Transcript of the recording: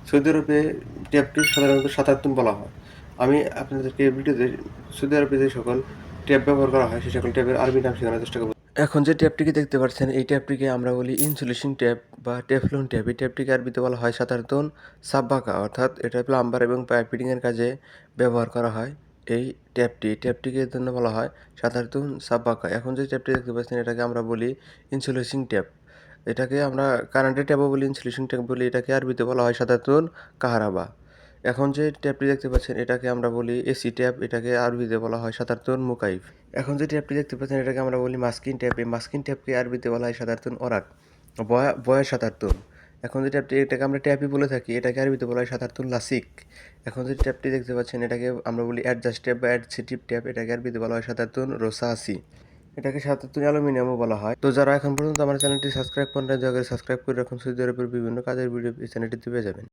Saudi আরবে ট্যাপটি সাধারণত সাতার বলা হয়। আমি আপনাদেরকে এই ভিডিওতে সৌদি আরবে যে সকল ট্যাপ ব্যবহার করা হয়, সে সকল ট্যাপের আরবি নাম শেখানোর চেষ্টা করব। এখন যে ট্যাপটিকে দেখতে পাচ্ছেন, এই ট্যাপটিকে আমরা বলি ইনসুলেশন ট্যাপ বা টেফলন ট্যাপ। এই ট্যাপটিকে আরবিতে বলা হয় সাধারণত সাব্বাকা, অর্থাৎ এটা প্লাম্বার এবং পাইপ ফিটিংয়ের কাজে ব্যবহার করা হয়। এই ট্যাপটিকে এর জন্য বলা হয় সাধারণত সাব্বাকা। এখন যে ট্যাপটি দেখতে পাচ্ছেন, এটাকে আমরা বলি ইনসুলেশন ট্যাপ। এটাকে আমরা কারেন্টের ট্যাপও বলি, ইনসুলেশন ট্যাপ বলি। এটাকে আরবিতে বলা হয় সাধারণত কাহারাবা। এখন যে ট্যাপটি দেখতে পাচ্ছেন, এটাকে আমরা বলি এসি ট্যাপ। এটাকে আরবিতে বলা হয় সাধারণত মুকাইফ। এখন যে ট্যাপটি দেখতে পাচ্ছেন, এটাকে আমরা বলি মাস্কিন ট্যাপ। এই মাস্কিন ট্যাপকে আরবিতে বলা হয় সাধারণত অরাক, বয়া সাধারণত। এখন যে ট্যাপটি, এটাকে আমরা ট্যাপই বলে থাকি, এটাকে আরবিতে বলা হয় সাধারণত লাসিক। এখন যে ট্যাপটি দেখতে পাচ্ছেন, এটাকে আমরা বলি অ্যাডজাস্ট ট্যাপ বা অ্যাডসিটিভ ট্যাপ। এটাকে আরবিতে বলা হয় সাধারণত রোসাসি। এটাকে সাধারণত অ্যালুমিনিয়ামও বলা হয়। তো যারা এখন পর্যন্ত আমার চ্যানেলটি সাবস্ক্রাইব করেন নাই, দয়া করে সাবস্ক্রাইব করে রাখুন। সৌদি আরবের বিভিন্ন কাজের ভিডিও এই চ্যানেলটিতে পেয়ে যাবেন।